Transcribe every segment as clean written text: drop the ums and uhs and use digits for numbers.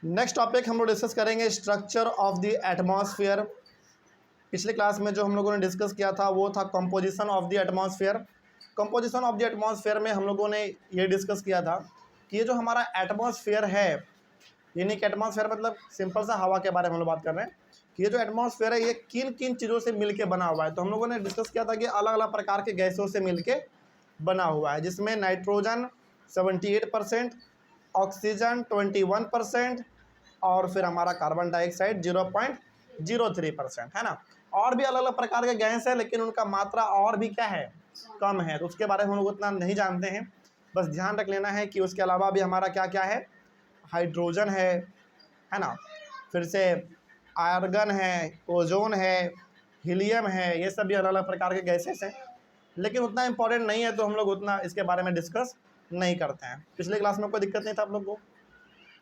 Next topic हम लोग discuss करेंगे स्ट्रक्चर ऑफ द एटमॉस्फेयर। पिछले क्लास में जो हम लोगों ने डिस्कस किया था वो था composition of the atmosphere. Composition of the atmosphere में हम लोगों ने ये डिस्कस किया था कि ये जो हमारा एटमॉस्फेयर है, यानी कि एटमॉस्फेयर मतलब सिंपल सा हवा के बारे में हम लोग बात कर रहे हैं कि ये जो एटमॉस्फेयर है ये किन किन चीज़ों से मिलके बना हुआ है। तो हम लोगों ने डिस्कस किया था कि अलग अलग प्रकार के गैसों से मिलके बना हुआ है, जिसमें नाइट्रोजन 78%, ऑक्सीजन 21% और फिर हमारा कार्बन डाइऑक्साइड 0.03% है ना। और भी अलग अलग प्रकार के गैस है, लेकिन उनका मात्रा और भी क्या है, कम है, तो उसके बारे में हम लोग उतना नहीं जानते हैं। बस ध्यान रख लेना है कि उसके अलावा भी हमारा क्या क्या है, हाइड्रोजन है ना, फिर से आर्गन है, ओजोन है, हीलियम है, ये सब भी अलग अलग प्रकार के गैसेस हैं, लेकिन उतना इंपॉर्टेंट नहीं है तो हम लोग उतना इसके बारे में डिस्कस नहीं करते हैं। पिछले क्लास में कोई दिक्कत नहीं था आप लोग को।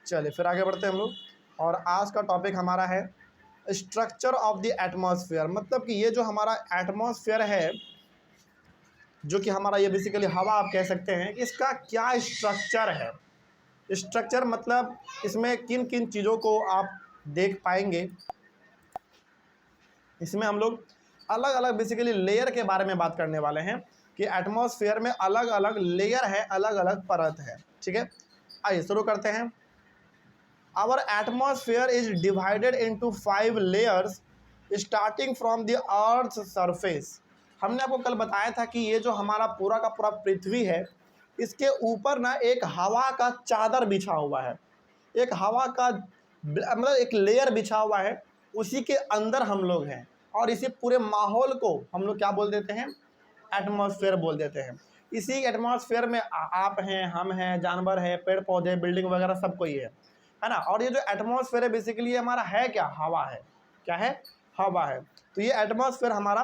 चलिए फिर आगे बढ़ते हैं हम लोग, और आज का टॉपिक हमारा है स्ट्रक्चर ऑफ द एटमॉस्फेयर। मतलब कि ये जो हमारा एटमॉस्फेयर है, जो कि हमारा ये बेसिकली हवा आप कह सकते हैं, कि इसका क्या स्ट्रक्चर है। स्ट्रक्चर मतलब इसमें किन किन चीज़ों को आप देख पाएंगे। इसमें हम लोग अलग अलग बेसिकली लेयर के बारे में बात करने वाले हैं कि एटमॉस्फेयर में अलग अलग लेयर है, अलग अलग परत है। ठीक है, आइए शुरू करते हैं। Our atmosphere is divided into 5 layers starting from the Earth's surface। हमने आपको कल बताया था कि ये जो हमारा पूरा का पूरा पृथ्वी है, इसके ऊपर ना एक हवा का चादर बिछा हुआ है, एक हवा का मतलब एक लेयर बिछा हुआ है, उसी के अंदर हम लोग हैं, और इसी पूरे माहौल को हम लोग क्या बोल देते हैं, एटमॉस्फेयर बोल देते हैं। इसी एटमॉस्फेयर में आप हैं, हम हैं, जानवर है, पेड़ पौधे, बिल्डिंग वगैरह सब कोई है ना। और ये जो एटमॉस्फेयर है बेसिकली हमारा है क्या, हवा है। क्या है, हवा है। तो ये एटमॉस्फेयर हमारा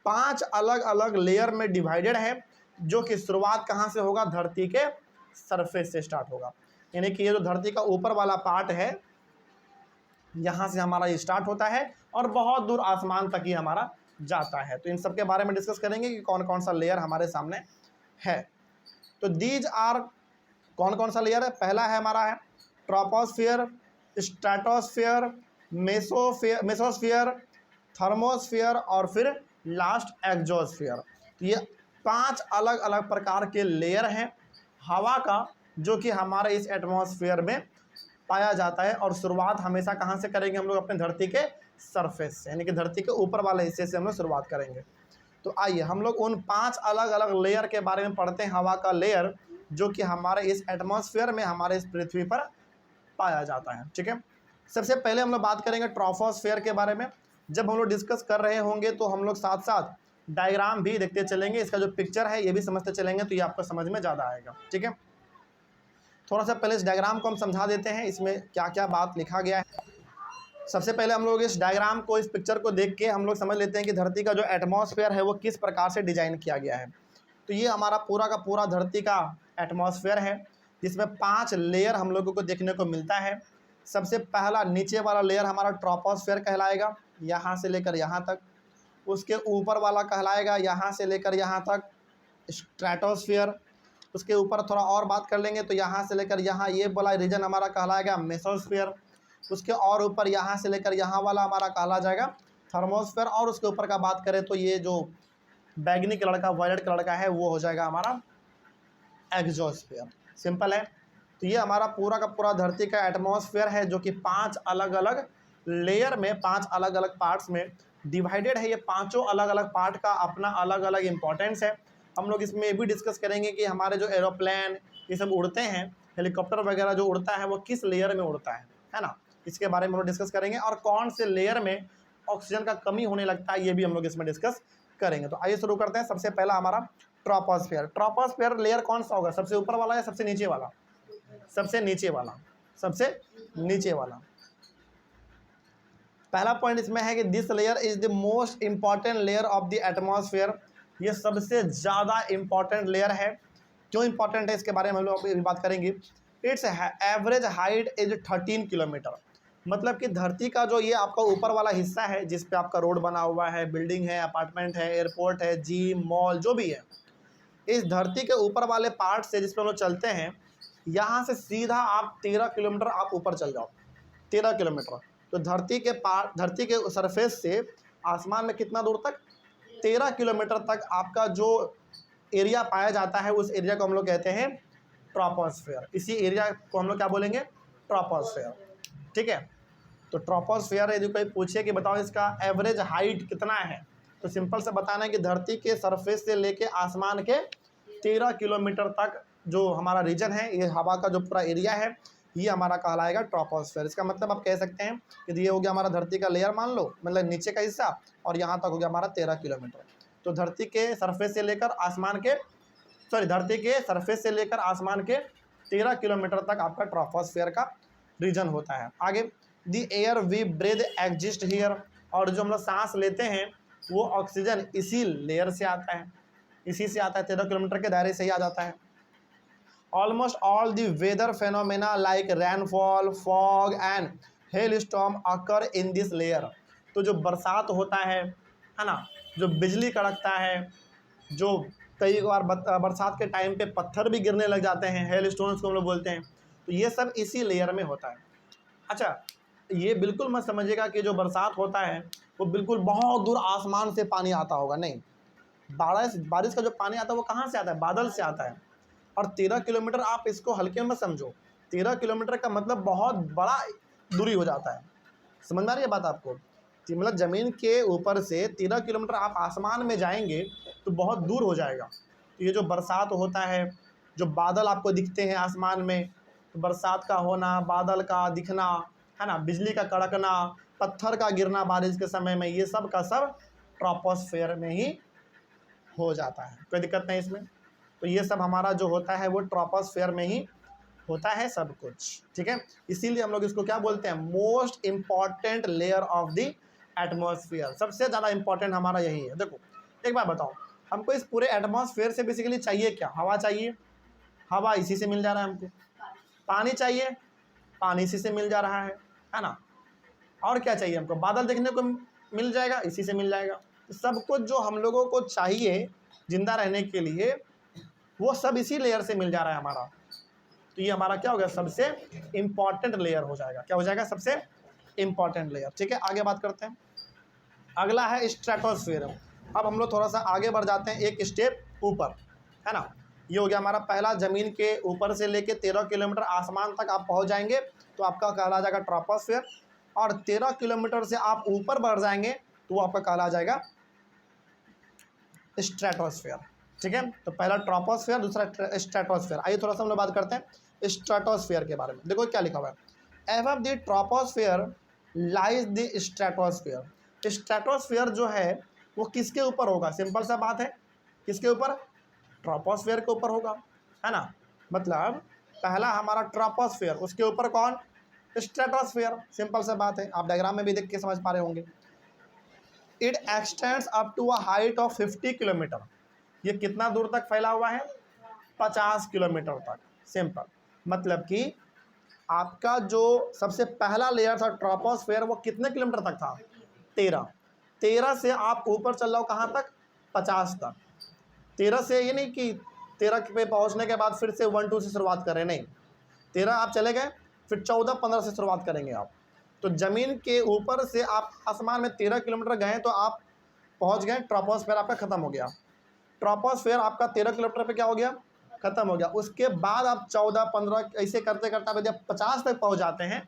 5 अलग अलग लेयर में डिवाइडेड है, जो कि शुरुआत कहाँ से होगा, धरती के सरफेस से स्टार्ट होगा। यानी कि ये जो धरती का ऊपर वाला पार्ट है, यहाँ से हमारा ये स्टार्ट होता है और बहुत दूर आसमान तक ही हमारा जाता है। तो इन सब के बारे में डिस्कस करेंगे कि कौन कौन सा लेयर हमारे सामने है। तो दीज आर, कौन कौन सा लेयर है। पहला है हमारा है ट्रोपोस्फियर, स्ट्रेटोस्फियर, मेसोस्फियर, थर्मोस्फियर और फिर लास्ट एक्सोस्फियर। तो ये 5 अलग अलग प्रकार के लेयर हैं हवा का, जो कि हमारे इस एटमॉस्फेयर में पाया जाता है। और शुरुआत हमेशा कहाँ से करेंगे हम लोग, अपने धरती के सरफेस से, यानी कि धरती के ऊपर वाले हिस्से से हम लोग शुरुआत करेंगे। तो आइए हम लोग उन 5 अलग अलग लेयर के बारे में पढ़ते हैं। हवा का लेयर जो कि हमारे इस एटमॉस्फेयर में, हमारे इस पृथ्वी पर पाया जाता है। ठीक है, सबसे पहले हम लोग बात करेंगे ट्रोपोस्फियर के बारे में। जब हम लोग डिस्कस कर रहे होंगे तो हम लोग साथ साथ डायग्राम भी देखते चलेंगे, इसका जो पिक्चर है ये भी समझते चलेंगे, तो ये आपको समझ में ज़्यादा आएगा। ठीक है, थोड़ा सा पहले इस डायग्राम को हम समझा देते हैं, इसमें क्या क्या बात लिखा गया है। सबसे पहले हम लोग इस डायग्राम को, इस पिक्चर को देख के हम लोग समझ लेते हैं कि धरती का जो एटमॉस्फेयर है वो किस प्रकार से डिजाइन किया गया है। तो ये हमारा पूरा का पूरा धरती का एटमॉस्फेयर है, जिसमें 5 लेयर हम लोगों को देखने को मिलता है। सबसे पहला नीचे वाला लेयर हमारा ट्रोपोस्फियर कहलाएगा, यहाँ से लेकर यहाँ तक। उसके ऊपर वाला कहलाएगा यहाँ से लेकर यहाँ तक स्ट्रेटोस्फियर। उसके ऊपर थोड़ा और बात कर लेंगे तो यहाँ से लेकर यहाँ ये वाला रीजन हमारा कहलाएगा मेसोस्फियर। उसके और ऊपर यहाँ से लेकर यहाँ वाला हमारा कहला जाएगा थर्मोस्फियर। और उसके ऊपर का बात करें तो ये जो बैगनी कलर का, वायलेट कलर का है, वो हो जाएगा हमारा एक्सोस्फियर। सिंपल है। तो ये हमारा पूरा का पूरा धरती का एटमॉस्फेयर है, जो कि 5 अलग अलग लेयर में, 5 अलग अलग पार्ट्स में डिवाइडेड है। ये पांचों अलग अलग पार्ट का अपना अलग अलग इंपॉर्टेंस है। हम लोग इसमें भी डिस्कस करेंगे कि हमारे जो एरोप्लेन ये सब उड़ते हैं, हेलीकॉप्टर वगैरह जो उड़ता है वो किस लेयर में उड़ता है ना, इसके बारे में हम लोग डिस्कस करेंगे। और कौन से लेयर में ऑक्सीजन का कमी होने लगता है ये भी हम लोग इसमें डिस्कस करेंगे। तो आइए शुरू करते हैं। सबसे पहला हमारा ट्रोपोस्फियर। ट्रोपोस्फियर लेयर कौन सा होगा, सबसे ऊपर वाला या सबसे नीचे वाला? सबसे नीचे वाला, सबसे नीचे वाला। पहला पॉइंट इसमें है कि this layer is the most important layer of the atmosphere. ये सबसे ज़्यादा इंपॉर्टेंट लेयर है। क्यों इंपॉर्टेंट है इसके बारे में हम लोग अभी बात करेंगे। It's average height is 13 kilometre. मतलब कि धरती का जो ये आपका ऊपर वाला हिस्सा है, जिस पे आपका रोड बना हुआ है, बिल्डिंग है, अपार्टमेंट है, एयरपोर्ट है, जिम, मॉल जो भी है, इस धरती के ऊपर वाले पार्ट से जिस पे हम लोग चलते हैं, यहाँ से सीधा आप 13 किलोमीटर आप ऊपर चल जाओ। 13 किलोमीटर। तो धरती के सरफेस से आसमान में कितना दूर तक? 13 किलोमीटर तक आपका जो एरिया पाया जाता है उस एरिया को हम लोग कहते हैं ट्रोपोस्फेयर। इसी एरिया को हम लोग क्या बोलेंगे? ट्रोपोस्फेयर। ठीक है, तो ट्रोपोस्फेयर यदि कोई पूछे कि बताओ इसका एवरेज हाइट कितना है, तो सिंपल से बताना है कि धरती के सरफेस से लेके आसमान के 13 किलोमीटर तक जो हमारा रीजन है, ये हवा का जो पूरा एरिया है, ये हमारा कहलाएगा ट्रोपोस्फेयर। इसका मतलब आप कह सकते हैं कि ये हो गया हमारा धरती का लेयर मान लो, मतलब नीचे का हिस्सा, और यहाँ तक हो गया हमारा 13 किलोमीटर। तो धरती के सरफेस से लेकर आसमान के 13 किलोमीटर तक आपका ट्रोपोस्फेयर का रीजन होता है। आगे, the air we breathe exist here, और जो हम लोग सांस लेते हैं वो ऑक्सीजन इसी लेयर से आता है, इसी से आता है, 13 किलोमीटर के दायरे से ही आ जाता है। Almost all the weather phenomena like rainfall, fog and hail storm occur in this layer. तो जो बरसात होता है ना, जो बिजली कड़कता है, जो कई बार बरसात के टाइम पे पत्थर भी गिरने लग जाते हैं, हेल स्टोन्स को हम लोग बोलते हैं, तो ये सब इसी लेयर में होता है। अच्छा, ये बिल्कुल मत समझिएगा कि जो बरसात होता है वो बिल्कुल बहुत दूर आसमान से पानी आता होगा, नहीं। बारिश का जो पानी आता है वो कहाँ से आता है? बादल से आता है। और 13 किलोमीटर, आप इसको हल्के में समझो, 13 किलोमीटर का मतलब बहुत बड़ा दूरी हो जाता है। समझ में आ रही है बात आपको? मतलब ज़मीन के ऊपर से 13 किलोमीटर आप आसमान में जाएंगे तो बहुत दूर हो जाएगा। तो ये जो बरसात होता है, जो बादल आपको दिखते हैं आसमान में, तो बरसात का होना, बादल का दिखना, है ना, बिजली का कड़कना, पत्थर का गिरना बारिश के समय में, ये सब का सब ट्रोपोस्फेयर में ही हो जाता है। कोई दिक्कत नहीं इसमें। तो ये सब हमारा जो होता है वो ट्रोपोस्फेयर में ही होता है सब कुछ। ठीक है, इसीलिए हम लोग इसको क्या बोलते हैं? Most important layer of the atmosphere. सबसे ज़्यादा इंपॉर्टेंट हमारा यही है। देखो, एक बात बताओ, हमको इस पूरे एटमॉस्फेयर से बेसिकली चाहिए क्या? हवा चाहिए, हवा इसी से मिल जा रहा है हमको। पानी चाहिए, पानी इसी से मिल जा रहा है ना। और क्या चाहिए हमको? बादल देखने को मिल जाएगा, इसी से मिल जाएगा। तो सब कुछ जो हम लोगों को चाहिए जिंदा रहने के लिए, वो सब इसी लेयर से मिल जा रहा है हमारा। तो ये हमारा क्या हो गया? सबसे इम्पॉर्टेंट लेयर हो जाएगा। क्या हो जाएगा? सबसे इम्पॉर्टेंट लेयर। ठीक है, आगे बात करते हैं। अगला है स्ट्रेटोस्फेयर। अब हम लोग थोड़ा सा आगे बढ़ जाते हैं, एक स्टेप ऊपर, है ना। ये हो गया हमारा पहला, ज़मीन के ऊपर से लेके 13 किलोमीटर आसमान तक आप पहुंच जाएंगे तो आपका कहला जाएगा ट्रोपोस्फेयर। और 13 किलोमीटर से आप ऊपर बढ़ जाएंगे तो वो आपका कहला जाएगा स्ट्रेटोस्फेयर। ठीक है, तो पहला ट्रोपोस्फेयर, दूसरा स्ट्रेटोस्फेयर। आइए थोड़ा सा हम लोग बात करते हैं स्ट्रेटोस्फेयर के बारे में। देखो क्या लिखा हुआ है, above the troposphere lies the stratosphere. Stratosphere जो है वो किसके ऊपर होगा? सिंपल सा बात है, किसके ऊपर? ट्रोपोस्फेयर के ऊपर होगा, है ना। मतलब पहला हमारा ट्रोपोस्फेयर, उसके ऊपर कौन? स्ट्रेटोस्फेयर। सिंपल सा बात है, आप डायग्राम में भी देख के समझ पा रहे होंगे। It extends up to a height of 50 kilometre. ये कितना दूर तक फैला हुआ है? 50 किलोमीटर तक। सिंपल मतलब कि आपका जो सबसे पहला लेयर था ट्रोपोस्फेयर, वो कितने किलोमीटर तक था? 13 से आप ऊपर चल रहे हो कहाँ तक? 50 तक। 13 से ये नहीं कि 13 पे पहुँचने के बाद फिर से 1-2 से शुरुआत करें, नहीं। 13 आप चले गए, फिर 14-15 से शुरुआत करेंगे आप। तो ज़मीन के ऊपर से आप आसमान में 13 किलोमीटर गए तो आप पहुँच गए, ट्रोपोस्फेयर आपका ख़त्म हो गया। ट्रोपोस्फेयर आपका 13 किलोमीटर पे क्या हो गया? ख़त्म हो गया। उसके बाद आप 14-15 ऐसे करते करते आप जब 50 तक पहुँच जाते हैं,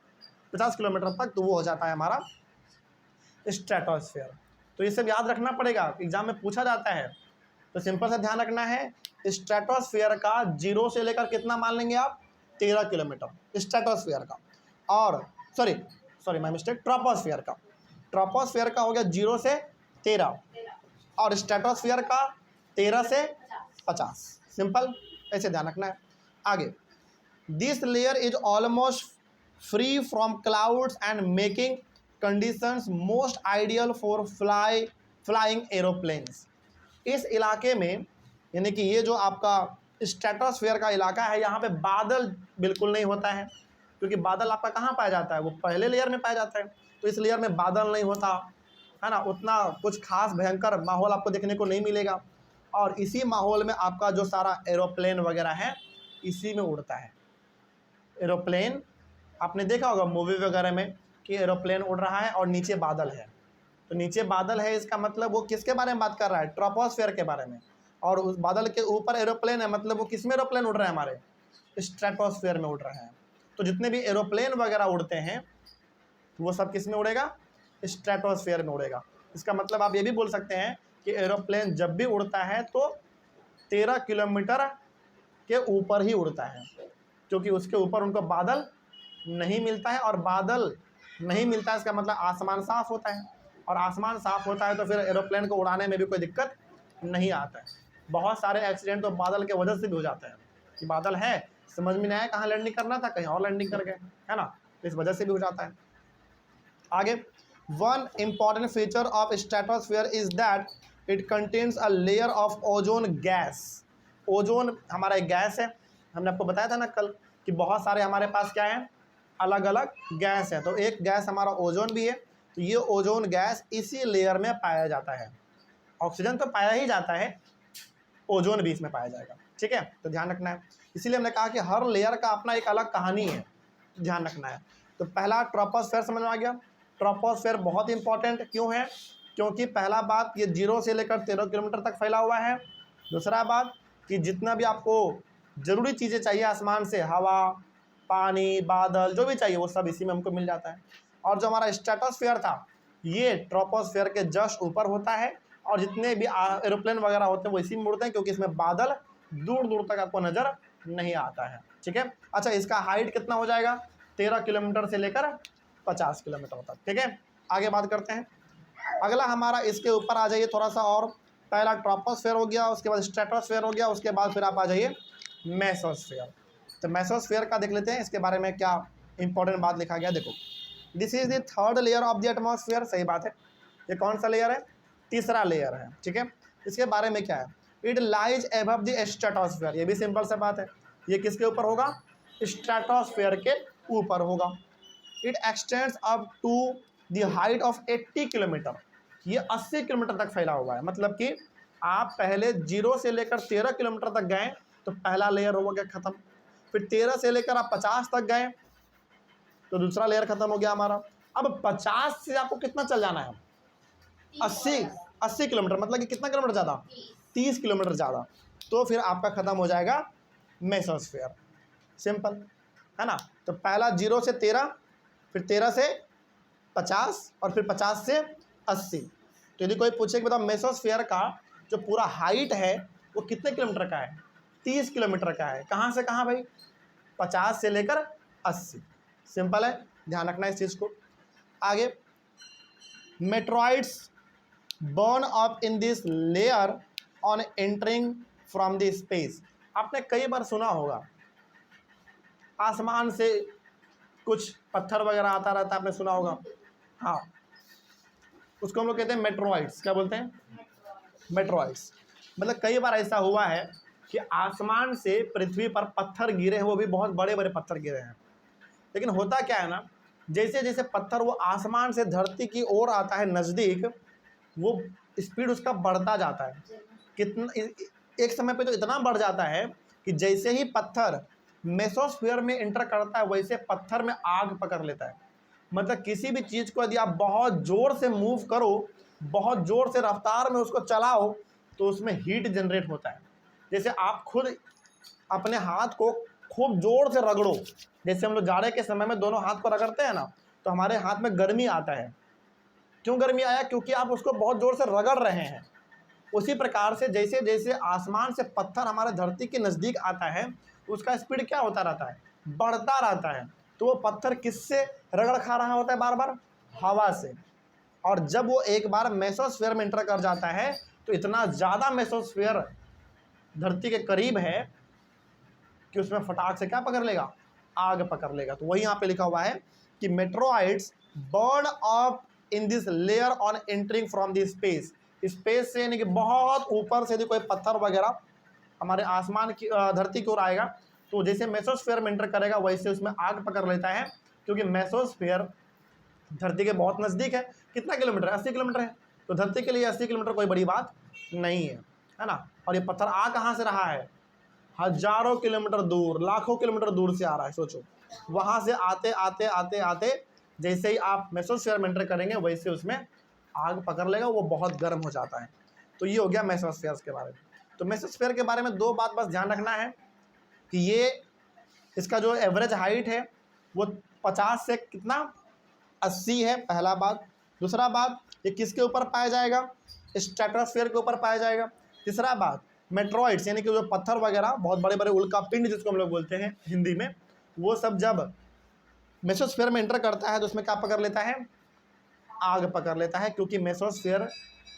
50 किलोमीटर तक, तो वो हो जाता है हमारा स्ट्रेटोस्फेयर। तो ये सब याद रखना पड़ेगा, एग्जाम में पूछा जाता है। तो सिंपल सा ध्यान रखना है, स्ट्रेटोस्फेयर का 0 से लेकर कितना मान लेंगे आप? 13 किलोमीटर स्ट्रेटोस्फेयर का। और सॉरी माय मिस्टेक, ट्रोपोस्फेयर का हो गया 0 से 13, और स्ट्रेटोस्फेयर का 13 से 50। सिंपल, ऐसे ध्यान रखना है। आगे, this layer is almost free from clouds and making conditions most ideal for flying aeroplanes. इस इलाके में, यानी कि ये जो आपका स्ट्रेटोस्फेयर का इलाका है, यहाँ पे बादल बिल्कुल नहीं होता है, क्योंकि बादल आपका कहाँ पाया जाता है? वो पहले लेयर में पाया जाता है। तो इस लेयर में बादल नहीं होता है ना, उतना कुछ खास भयंकर माहौल आपको देखने को नहीं मिलेगा। और इसी माहौल में आपका जो सारा एरोप्लेन वगैरह है, इसी में उड़ता है। एरोप्लेन आपने देखा होगा मूवी वगैरह में कि एरोप्लेन उड़ रहा है और नीचे बादल है, तो नीचे बादल है इसका मतलब वो किसके बारे में बात कर रहा है, ट्रोपोस्फेयर के बारे में। और उस बादल के ऊपर एरोप्लेन है, मतलब वो किस में एरोप्लेन उड़ रहे हैं, हमारे स्ट्रेटोस्फेयर में उड़ रहे हैं। तो जितने भी एरोप्लेन वगैरह उड़ते हैं वो सब किस में उड़ेगा, स्ट्रेटोस्फेयर में उड़ेगा। इसका मतलब आप ये भी बोल सकते हैं कि एरोप्लेन जब भी उड़ता है तो 13 किलोमीटर के ऊपर ही उड़ता है, क्योंकि उसके ऊपर उनको बादल नहीं मिलता है, और बादल नहीं मिलता है इसका मतलब आसमान साफ होता है, और आसमान साफ होता है तो फिर एरोप्लेन को उड़ाने में भी कोई दिक्कत नहीं आता है। बहुत सारे एक्सीडेंट तो बादल के वजह से भी हो जाते हैं कि बादल है, समझ में नहीं आया कहाँ लैंडिंग करना था, कहीं और लैंडिंग कर गए, है ना, तो इस वजह से भी हो जाता है। आगे, one important feature of stratosphere is that it contains a layer of ozone gas. Ozone हमारा एक गैस है, हमने आपको बताया था ना कल कि बहुत सारे हमारे पास क्या है, अलग अलग गैस है। तो एक गैस हमारा ओजोन भी है, तो ये ओजोन गैस इसी लेयर में पाया जाता है। ऑक्सीजन तो पाया ही जाता है, ओजोन भी इसमें पाया जाएगा, ठीक है, तो ध्यान रखना है। इसीलिए हमने कहा कि हर लेयर का अपना एक अलग कहानी है, ध्यान रखना है। तो पहला ट्रोपोस्फेयर समझ में आ गया। ट्रोपोस्फेयर बहुत इंपॉर्टेंट क्यों है, क्योंकि पहला बात ये 0 से लेकर 13 किलोमीटर तक फैला हुआ है। दूसरा बात कि जितना भी आपको ज़रूरी चीज़ें चाहिए आसमान से, हवा, पानी, बादल, जो भी चाहिए वो सब इसी में हमको मिल जाता है। और जो हमारा स्ट्रेटोस्फेयर था ये ट्रोपोस्फेयर के जस्ट ऊपर होता है, और जितने भी एरोप्लेन वगैरह होते हैं वो इसी में उड़ते हैं, क्योंकि इसमें बादल दूर दूर तक आपको नज़र नहीं आता है, ठीक है। अच्छा, इसका हाइट कितना हो जाएगा, 13 किलोमीटर से लेकर 50 किलोमीटर तक, ठीक है। आगे बात करते हैं। अगला हमारा इसके ऊपर आ जाइए थोड़ा सा और। पहला ट्रोपोस्फेयर हो गया, उसके बाद स्ट्रेटोस्फेयर हो गया, उसके बाद फिर आप आ जाइए मेसोस्फेयर। तो मेसोस्फेयर का देख लेते हैं, इसके बारे में क्या इंपॉर्टेंट बात लिखा गया। देखो, this is the third layer of the atmosphere. सही बात है, ये कौन सा लेयर है, तीसरा लेयर है, ठीक है। इसके बारे में क्या है, it lies above the stratosphere. ये भी सिंपल सा बात है, ये किसके ऊपर होगा, स्ट्रेटोस्फेयर के ऊपर होगा। It extends up to the height of 80 kilometre. ये 80 किलोमीटर तक फैला हुआ है, मतलब कि आप पहले 0 से लेकर 13 किलोमीटर तक गए तो पहला लेयर हो गया खत्म, फिर 13 से लेकर आप 50 तक गए तो दूसरा लेयर खत्म हो गया हमारा। अब 50 से आपको कितना चल जाना है, 80 किलोमीटर, मतलब कि कितना किलोमीटर ज़्यादा, 30 किलोमीटर ज़्यादा, तो फिर आपका ख़त्म हो जाएगा मेसोस्फेयर। सिंपल है ना। तो पहला 0 से 13, फिर 13 से 50, और फिर 50 से 80। तो यदि कोई पूछे कि बताओ मेसोस्फेयर का जो पूरा हाइट है वो कितने किलोमीटर का है, 30 किलोमीटर का है। कहाँ से कहाँ भाई, 50 से लेकर 80। सिंपल है, ध्यान रखना इस चीज़ को। आगे, meteoroids burn up in this layer on entering from the space. आपने कई बार सुना होगा आसमान से कुछ पत्थर वगैरह आता रहता है, आपने सुना होगा, हाँ, उसको हम लोग कहते हैं मेट्रॉइड्स। क्या बोलते हैं, मेट्रॉइड्स। मतलब कई बार ऐसा हुआ है कि आसमान से पृथ्वी पर पत्थर गिरे हैं, वो भी बहुत बड़े बड़े पत्थर गिरे हैं। लेकिन होता क्या है ना, जैसे जैसे पत्थर वो आसमान से धरती की ओर आता है नज़दीक, वो स्पीड उसका बढ़ता जाता है। कितना, एक समय पे तो इतना बढ़ जाता है कि जैसे ही पत्थर मेसोस्फीयर में एंटर करता है वैसे पत्थर में आग पकड़ लेता है। मतलब किसी भी चीज़ को यदि आप बहुत ज़ोर से मूव करो, बहुत ज़ोर से रफ्तार में उसको चलाओ, तो उसमें हीट जनरेट होता है। जैसे आप खुद अपने हाथ को खूब ज़ोर से रगड़ो, जैसे हम लोग जाड़े के समय में दोनों हाथ को रगड़ते हैं ना, तो हमारे हाथ में गर्मी आता है। क्यों गर्मी आया, क्योंकि आप उसको बहुत ज़ोर से रगड़ रहे हैं। उसी प्रकार से जैसे जैसे आसमान से पत्थर हमारे धरती के नज़दीक आता है, उसका स्पीड क्या होता रहता है, बढ़ता रहता है। तो वो पत्थर किससे रगड़ खा रहा होता है, बार बार हवा से। और जब वो एक बार मेसोस्फीयर में एंटर कर जाता है तो इतना ज़्यादा मेसोस्फीयर धरती के करीब है कि उसमें फटाक से क्या पकड़ लेगा, आग पकड़ लेगा। तो वही यहाँ पे लिखा हुआ है कि meteoroids burn up in this layer on entering from the space. Space से यानी कि बहुत ऊपर से यदि कोई पत्थर वगैरह हमारे आसमान की धरती की ओर आएगा, तो जैसे मेसोस्फीयर में एंटर करेगा वैसे उसमें आग पकड़ लेता है, क्योंकि मेसोस्फीयर धरती के बहुत नज़दीक है। कितना किलोमीटर है, 80 किलोमीटर है। तो धरती के लिए 80 किलोमीटर कोई बड़ी बात नहीं है, है ना। और ये पत्थर आ कहाँ से रहा है, हजारों किलोमीटर दूर, लाखों किलोमीटर दूर से आ रहा है। सोचो, वहाँ से आते आते आते आते जैसे ही आप मेसोस्फीयर में एंटर करेंगे वैसे उसमें आग पकड़ लेगा, वो बहुत गर्म हो जाता है। तो ये हो गया मेसोस्फीयर के बारे में। तो मेसोस्फीयर के बारे में दो बात बस ध्यान रखना है कि ये इसका जो एवरेज हाइट है वो 50 से कितना 80 है, पहला बात। दूसरा बात, ये किसके ऊपर पाया जाएगा? स्ट्रेटोस्फीयर के ऊपर पाया जाएगा। तीसरा बात, मेट्रॉइड्स यानी कि जो पत्थर वगैरह, बहुत बड़े बड़े उल्का पिंड जिसको हम लोग बोलते हैं हिंदी में, वो सब जब मेसोस्फीयर में एंटर करता है तो उसमें क्या पकड़ लेता है? आग पकड़ लेता है, क्योंकि मेसोस्फीयर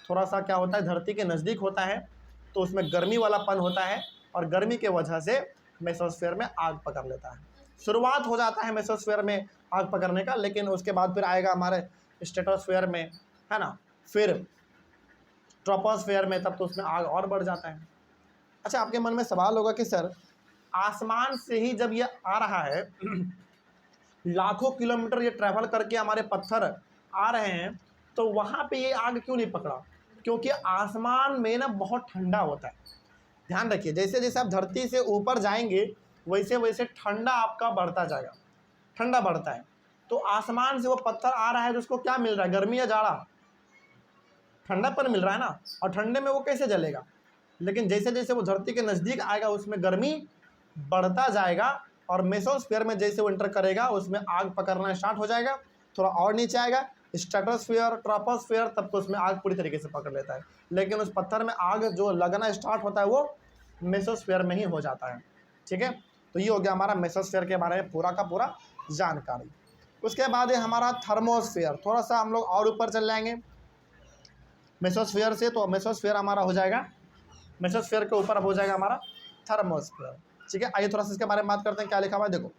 थोड़ा सा क्या होता है, धरती के नज़दीक होता है, तो उसमें गर्मी वालापन होता है और गर्मी के वजह से मेसोस्फीयर में आग पकड़ लेता है। शुरुआत हो जाता है मेसोस्फीयर में आग पकड़ने का, लेकिन उसके बाद फिर आएगा हमारे स्ट्रेटोस्फीयर में, है ना, फिर ट्रोपोस्फीयर में, तब तो उसमें आग और बढ़ जाता है। अच्छा, आपके मन में सवाल होगा कि सर आसमान से ही जब ये आ रहा है लाखों किलोमीटर ये ट्रैवल करके हमारे पत्थर आ रहे हैं, तो वहाँ पे ये आग क्यों नहीं पकड़ा? क्योंकि आसमान में ना बहुत ठंडा होता है। ध्यान रखिए, जैसे जैसे आप धरती से ऊपर जाएंगे वैसे वैसे ठंडा आपका बढ़ता जाएगा, ठंडा बढ़ता है। तो आसमान से वो पत्थर आ रहा है तो उसको क्या मिल रहा है? गर्मी या जाड़ा? ठंडापन मिल रहा है ना, और ठंडे में वो कैसे जलेगा? लेकिन जैसे जैसे वो धरती के नज़दीक आएगा उसमें गर्मी बढ़ता जाएगा, और मेसोस्फीयर में जैसे वो एंटर करेगा उसमें आग पकड़ना स्टार्ट हो जाएगा। थोड़ा और नीचे आएगा स्ट्रेटोस्फीयर, ट्रोपोस्फीयर, तब तो उसमें आग पूरी तरीके से पकड़ लेता है। लेकिन उस पत्थर में आग जो लगना स्टार्ट होता है वो मेसोस्फीयर में ही हो जाता है। ठीक है, तो ये हो गया हमारा मेसोस्फीयर के बारे में पूरा का पूरा जानकारी। उसके बाद है हमारा थर्मोस्फीयर। थोड़ा सा हम लोग और ऊपर चल जाएंगे मेसोस्फीयर से, तो मेसोस्फीयर हमारा हो जाएगा, मेसोस्फीयर के ऊपर हो जाएगा हमारा थर्मोस्फीयर। ठीक है, आइए थोड़ा सा इसके बारे में बात करते हैं। क्या लिखा हुआ है देखो,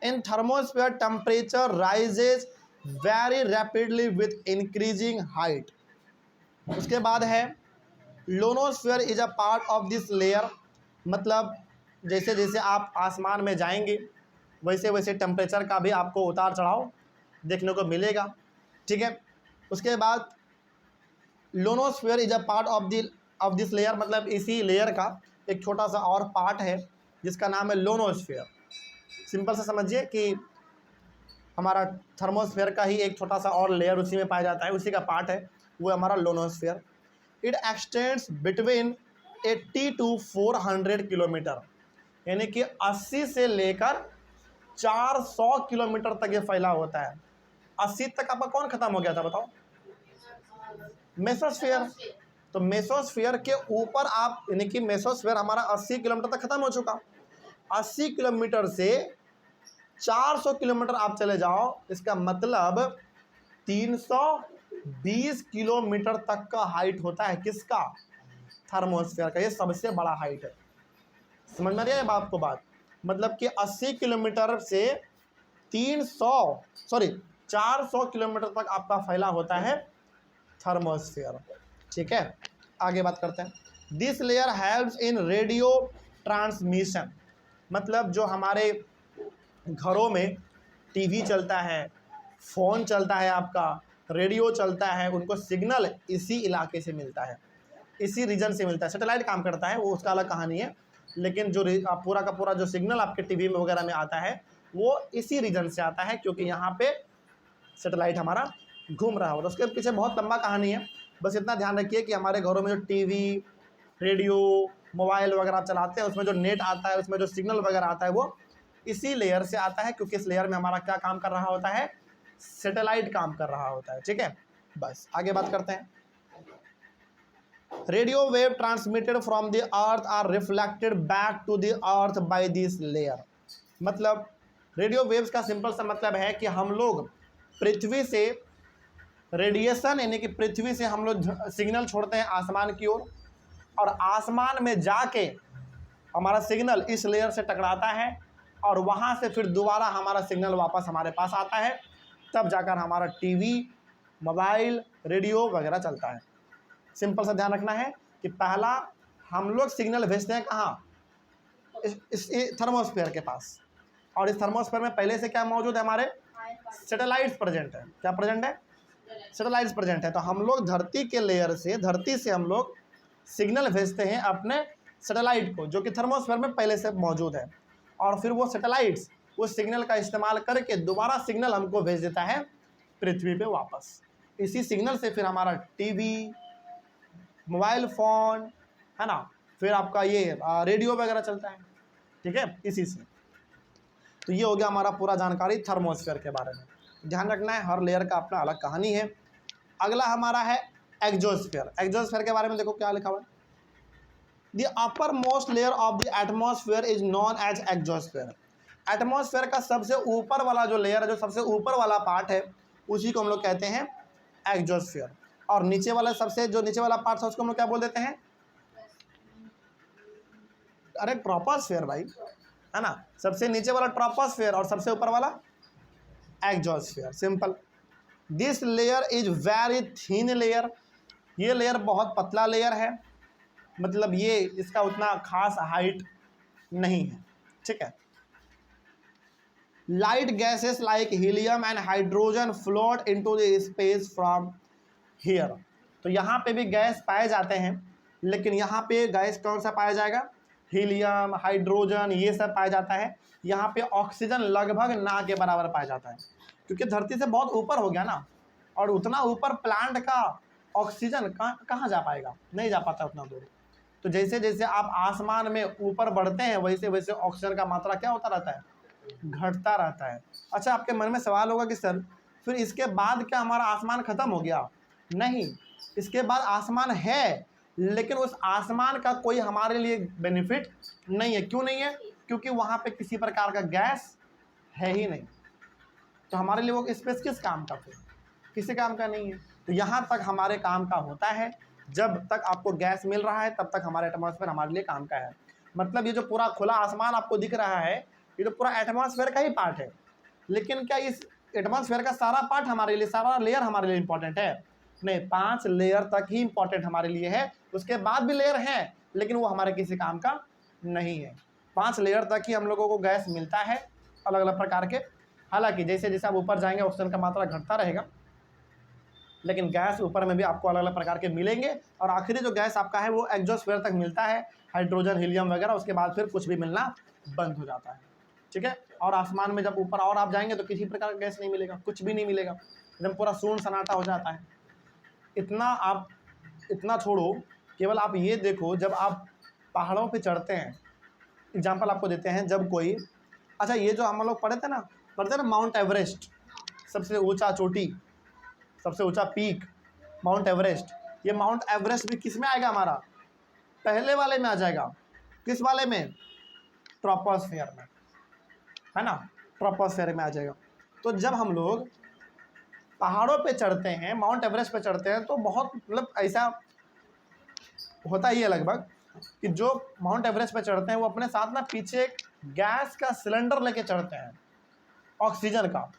in thermosphere temperature rises very rapidly with increasing height. उसके बाद है ionosphere is a part of this layer. मतलब जैसे जैसे आप आसमान में जाएंगे वैसे वैसे टेम्परेचर का भी आपको उतार चढ़ाव देखने को मिलेगा। ठीक है, उसके बाद ionosphere is a part of this layer, मतलब इसी लेयर का एक छोटा सा और पार्ट है जिसका नाम है लोनोस्फीयर। सिंपल से समझिए कि हमारा थर्मोस्फीयर का ही एक छोटा सा और लेयर उसी में पाया जाता है, उसी का पार्ट है, वो हमारा ionosphere. It extends between 80 to 400 kilometre, यानी कि 80 से लेकर 400 किलोमीटर तक ये फैला होता है। 80 तक आपका कौन खत्म हो गया था बताओ? मेसोस्फीयर। तो मेसोस्फीयर के ऊपर आप, यानी कि मेसोस्फीयर हमारा 80 किलोमीटर तक खत्म हो चुका। 80 किलोमीटर से 400 किलोमीटर आप चले जाओ, इसका मतलब 320 किलोमीटर तक का हाइट होता है किसका? थर्मोस्फीयर का। ये सबसे बड़ा हाइट है। समझ में आ रही है आपको बात? मतलब कि 80 किलोमीटर से 400 किलोमीटर तक आपका फैला होता है थर्मोस्फीयर। ठीक है, आगे बात करते हैं। This layer helps in radio transmission. मतलब जो हमारे घरों में टीवी चलता है, फ़ोन चलता है, आपका रेडियो चलता है, उनको सिग्नल इसी इलाके से मिलता है, इसी रीजन से मिलता है। सैटेलाइट काम करता है वो उसका अलग कहानी है, लेकिन जो पूरा का पूरा जो सिग्नल आपके टीवी में वगैरह में आता है वो इसी रीजन से आता है, क्योंकि यहाँ पे सैटेलाइट हमारा घूम रहा होता है। उसके पीछे बहुत लंबा कहानी है, बस इतना ध्यान रखिए कि हमारे घरों में जो टीवी, रेडियो, मोबाइल वगैरह आप चलाते हैं उसमें जो नेट आता है, उसमें जो सिग्नल वगैरह आता है वो इसी लेयर से आता है, क्योंकि इस लेयर में हमारा क्या काम कर रहा होता है? सैटेलाइट काम कर रहा होता है। ठीक है, बस आगे बात करते हैं। Radio wave transmitted from the earth are reflected back to the earth by this layer. मतलब रेडियो वेव्स का सिंपल सा मतलब है कि हम लोग पृथ्वी से रेडिएशन, यानी कि पृथ्वी से हम लोग सिग्नल छोड़ते हैं आसमान की ओर, और आसमान में जाके हमारा सिग्नल इस लेयर से टकराता है, और वहाँ से फिर दोबारा हमारा सिग्नल वापस हमारे पास आता है, तब जाकर हमारा टीवी, मोबाइल, रेडियो वगैरह चलता है। सिंपल सा ध्यान रखना है कि पहला हम लोग सिग्नल भेजते हैं कहाँ? इस थर्मोस्फीयर के पास, और इस थर्मोस्फीयर में पहले से क्या मौजूद है? हमारे सैटेलाइट्स प्रेजेंट है। क्या प्रेजेंट है? सैटेलाइट्स प्रेजेंट है। तो हम लोग धरती के लेयर से, धरती से हम लोग सिग्नल भेजते हैं अपने सैटेलाइट को, जो कि थर्मोस्फेयर में पहले से मौजूद है, और फिर वो सैटेलाइट्स उस सिग्नल का इस्तेमाल करके दोबारा सिग्नल हमको भेज देता है पृथ्वी पे वापस। इसी सिग्नल से फिर हमारा टीवी, मोबाइल फ़ोन, है ना, फिर आपका ये रेडियो वगैरह चलता है, ठीक है, इसी से। तो ये हो गया हमारा पूरा जानकारी थर्मोस्फेयर के बारे में। ध्यान रखना है, हर लेयर का अपना अलग कहानी है। अगला हमारा है एक्सोस्फेयर। एक्सोस्फेयर के बारे में देखो क्या लिखा हुआ है। The uppermost layer of the atmosphere is known as exosphere. Atmosphere का सबसे ऊपर वाला जो लेयर है, जो सबसे ऊपर वाला पार्ट है, उसी को हम लोग कहते हैं एक्सोस्फेयर। और नीचे वाला सबसे जो नीचे वाला पार्ट है उसको हम लोग क्या बोल देते हैं? अरे ट्रोपोस्फेयर भाई, है ना। सबसे नीचे वाला ट्रोपोस्फेयर और सबसे ऊपर वाला exosphere, simple. This layer is very thin layer. ये लेयर बहुत पतला लेयर है, मतलब ये इसका उतना खास हाइट नहीं है, ठीक है। Light gases like helium and hydrogen float into the space from here. तो यहाँ पे भी गैस पाए जाते हैं, लेकिन यहाँ पे गैस कौन सा पाया जाएगा? हीलियम, हाइड्रोजन, ये सब पाया जाता है। यहाँ पे ऑक्सीजन लगभग ना के बराबर पाया जाता है, क्योंकि धरती से बहुत ऊपर हो गया ना, और उतना ऊपर प्लांट का ऑक्सीजन कहाँ जा पाएगा? नहीं जा पाता उतना दूर। तो जैसे जैसे आप आसमान में ऊपर बढ़ते हैं, वैसे वैसे ऑक्सीजन का मात्रा क्या होता रहता है? घटता रहता है। अच्छा, आपके मन में सवाल होगा कि सर फिर इसके बाद क्या हमारा आसमान खत्म हो गया? नहीं, इसके बाद आसमान है, लेकिन उस आसमान का कोई हमारे लिए बेनिफिट नहीं है। क्यों नहीं है? क्योंकि वहाँ पे किसी प्रकार का गैस है ही नहीं। तो हमारे लिए वो स्पेस किस काम का? फिर किसी काम का नहीं है। तो यहाँ तक हमारे काम का होता है। जब तक आपको गैस मिल रहा है तब तक हमारे एटमॉस्फेयर हमारे लिए काम का है। मतलब ये जो पूरा खुला आसमान आपको दिख रहा है, ये तो पूरा एटमॉस्फेयर का ही पार्ट है। लेकिन क्या इस एटमॉस्फेयर का सारा पार्ट हमारे लिए, सारा लेयर हमारे लिए इंपॉर्टेंट है? नहीं, 5 लेयर तक ही इंपॉर्टेंट हमारे लिए है। उसके बाद भी लेयर हैं, लेकिन वो हमारे किसी काम का नहीं है। 5 लेयर तक ही हम लोगों को गैस मिलता है, अलग अलग प्रकार के। हालांकि जैसे जैसे आप ऊपर जाएंगे ऑक्सीजन का मात्रा घटता रहेगा, लेकिन गैस ऊपर में भी आपको अलग अलग प्रकार के मिलेंगे। और आखिरी जो गैस आपका है वो एक्सोस्फेयर तक मिलता है, हाइड्रोजन, हीलियम वगैरह। उसके बाद फिर कुछ भी मिलना बंद हो जाता है, ठीक है। और आसमान में जब ऊपर और आप जाएंगे तो किसी प्रकार का गैस नहीं मिलेगा, कुछ भी नहीं मिलेगा, एकदम पूरा शून्य सन्नाटा हो जाता है। इतना छोड़ो, केवल आप ये देखो, जब आप पहाड़ों पे चढ़ते हैं, एग्जाम्पल आपको देते हैं, जब कोई, अच्छा ये जो हम लोग पढ़ते ना माउंट एवरेस्ट, सबसे ऊंचा चोटी, सबसे ऊंचा पीक माउंट एवरेस्ट। ये माउंट एवरेस्ट भी किस में आएगा? हमारा पहले वाले में आ जाएगा। किस वाले में? ट्रोपोस्फेयर में, है ना, ट्रोपोस्फेयर में आ जाएगा। तो जब हम लोग पहाड़ों पे चढ़ते हैं, माउंट एवरेस्ट पे चढ़ते हैं, तो बहुत मतलब ऐसा होता ही है लगभग कि जो माउंट एवरेस्ट पे चढ़ते हैं वो अपने साथ ना पीछे एक गैस का सिलेंडर लेके चढ़ते हैं, ऑक्सीजन का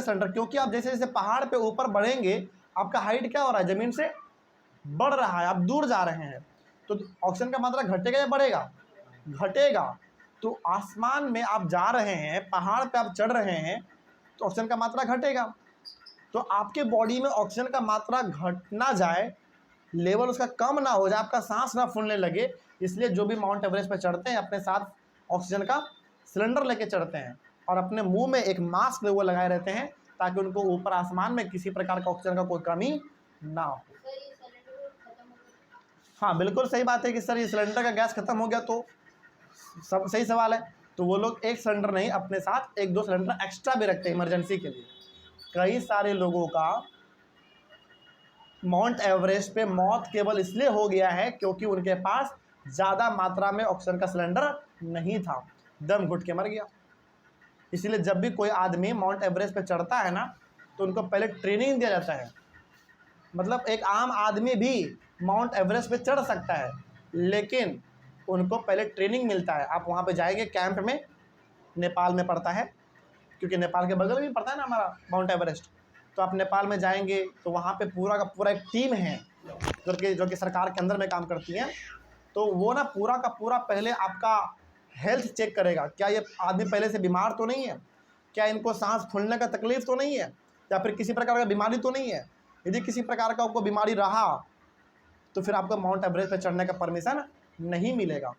सिलेंडर। क्योंकि आप जैसे जैसे पहाड़ पे ऊपर बढ़ेंगे, आपका हाइट क्या हो रहा है? ज़मीन से बढ़ रहा है, आप दूर जा रहे हैं, तो ऑक्सीजन का मात्रा घटेगा या बढ़ेगा? घटेगा। तो आसमान में आप जा रहे हैं, पहाड़ पे आप चढ़ रहे हैं, तो ऑक्सीजन का मात्रा घटेगा। तो आपके बॉडी में ऑक्सीजन का मात्रा घट ना जाए, लेवल उसका कम ना हो जाए, आपका सांस ना फूलने लगे, इसलिए जो भी माउंट एवरेस्ट पे चढ़ते हैं अपने साथ ऑक्सीजन का सिलेंडर लेके चढ़ते हैं, और अपने मुंह में एक मास्क वो लगाए रहते हैं, ताकि उनको ऊपर आसमान में किसी प्रकार का ऑक्सीजन का कोई कमी ना हो। हाँ बिल्कुल सही बात है कि सर ये सिलेंडर का गैस खत्म हो गया, तो सब सही सवाल है। तो वो लोग एक सिलेंडर नहीं, अपने साथ 1-2 सिलेंडर एक्स्ट्रा भी रखते हैं इमरजेंसी के लिए। कई सारे लोगों का माउंट एवरेस्ट पे मौत केवल इसलिए हो गया है क्योंकि उनके पास ज़्यादा मात्रा में ऑक्सीजन का सिलेंडर नहीं था, दम घुट के मर गया। इसलिए जब भी कोई आदमी माउंट एवरेस्ट पे चढ़ता है ना, तो उनको पहले ट्रेनिंग दिया जाता है। मतलब एक आम आदमी भी माउंट एवरेस्ट पे चढ़ सकता है, लेकिन उनको पहले ट्रेनिंग मिलता है। आप वहाँ पे जाएंगे कैंप में, नेपाल में पड़ता है, क्योंकि नेपाल के बगल में पड़ता है ना हमारा माउंट एवरेस्ट। तो आप नेपाल में जाएंगे तो वहाँ पे पूरा का पूरा एक टीम है जो कि सरकार के अंदर में काम करती है। तो वो ना पूरा का पूरा पहले आपका हेल्थ चेक करेगा, क्या ये आदमी पहले से बीमार तो नहीं है, क्या इनको सांस फूलने का तकलीफ तो नहीं है, या फिर किसी प्रकार का बीमारी तो नहीं है। यदि किसी प्रकार का आपको बीमारी रहा तो फिर आपको माउंट एवरेस्ट पर चढ़ने का परमिशन नहीं मिलेगा।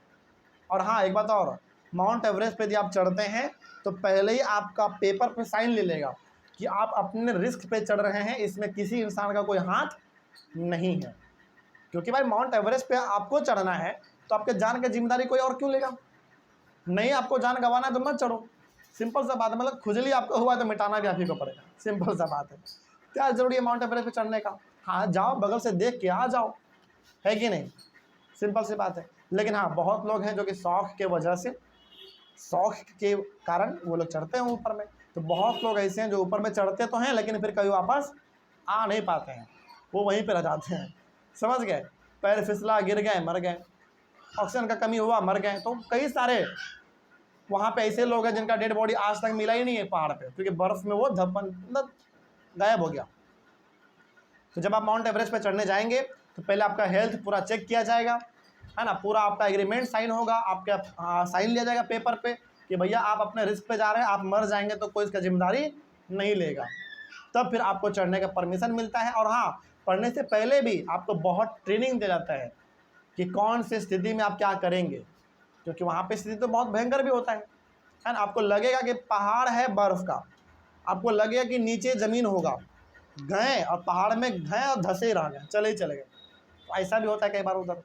और हाँ, एक बात और, माउंट एवरेस्ट पे यदि आप चढ़ते हैं तो पहले ही आपका पेपर पे साइन ले लेगा कि आप अपने रिस्क पे चढ़ रहे हैं, इसमें किसी इंसान का कोई हाथ नहीं है। क्योंकि भाई माउंट एवरेस्ट पे आपको चढ़ना है तो आपके जान की जिम्मेदारी कोई और क्यों लेगा? नहीं, आपको जान गंवाना है तो मत चढ़ो। सिंपल सा बात है, मतलब खुजली आपको हुआ तो मिटाना भी आप ही को पड़ेगा, सिंपल सा बात है। क्या जरूरी है माउंट एवरेस्ट पे चढ़ने का? हाँ जाओ, बगल से देख के आ जाओ, है कि नहीं? सिंपल सी बात है। लेकिन हाँ, बहुत लोग हैं जो कि शौक के वजह से, शौक के कारण वो लोग चढ़ते हैं ऊपर में। तो बहुत लोग ऐसे हैं जो ऊपर में चढ़ते तो हैं लेकिन फिर कभी वापस आ नहीं पाते हैं, वो वहीं पर रह जाते हैं। समझ गए? पैर फिसला, गिर गए, मर गए, ऑक्सीजन का कमी हुआ, मर गए। तो कई सारे वहाँ पे ऐसे लोग हैं जिनका डेड बॉडी आज तक मिला ही नहीं है पहाड़ पे, क्योंकि बर्फ में वो धपन मतलब गायब हो गया। तो जब आप माउंट एवरेस्ट पे चढ़ने जाएंगे तो पहले आपका हेल्थ पूरा चेक किया जाएगा, है ना, पूरा आपका एग्रीमेंट साइन होगा, आपका साइन लिया जाएगा पेपर पे कि भैया आप अपने रिस्क पे जा रहे हैं, आप मर जाएंगे तो कोई इसका जिम्मेदारी नहीं लेगा। तब फिर आपको चढ़ने का परमिशन मिलता है। और हाँ, पढ़ने से पहले भी आपको बहुत ट्रेनिंग दिया जाता है कि कौन सी स्थिति में आप क्या करेंगे, क्योंकि वहाँ पे स्थिति तो बहुत भयंकर भी होता है ना। आपको लगेगा कि पहाड़ है बर्फ़ का, आपको लगेगा कि नीचे ज़मीन होगा, गए और पहाड़ में गए और धंसे रह गए, चले ही चले गए। तो ऐसा भी होता है कई बार उधर।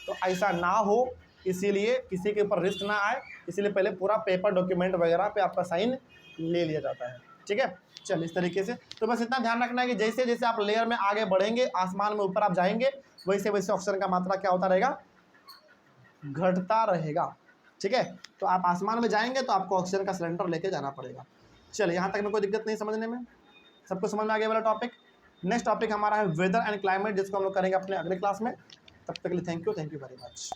तो ऐसा ना हो, इसीलिए किसी के ऊपर रिस्क ना आए, इसीलिए पहले पूरा पेपर डॉक्यूमेंट वगैरह पे आपका साइन ले लिया जाता है। ठीक है, चल इस तरीके से। तो बस इतना ध्यान रखना है कि जैसे जैसे आप लेयर में आगे बढ़ेंगे, आसमान में ऊपर आप जाएंगे, वैसे वैसे ऑक्सीजन का मात्रा क्या होता रहेगा? घटता रहेगा। ठीक है, तो आप आसमान में जाएंगे तो आपको ऑक्सीजन का सिलेंडर लेके जाना पड़ेगा। चलिए, यहाँ तक में कोई दिक्कत नहीं समझने में? सबको समझ में आ गया वाला टॉपिक? नेक्स्ट टॉपिक हमारा है वेदर एंड क्लाइमेट, जिसको हम लोग करेंगे अपने अगले क्लास में। तब तक के लिए थैंक यू वेरी मच।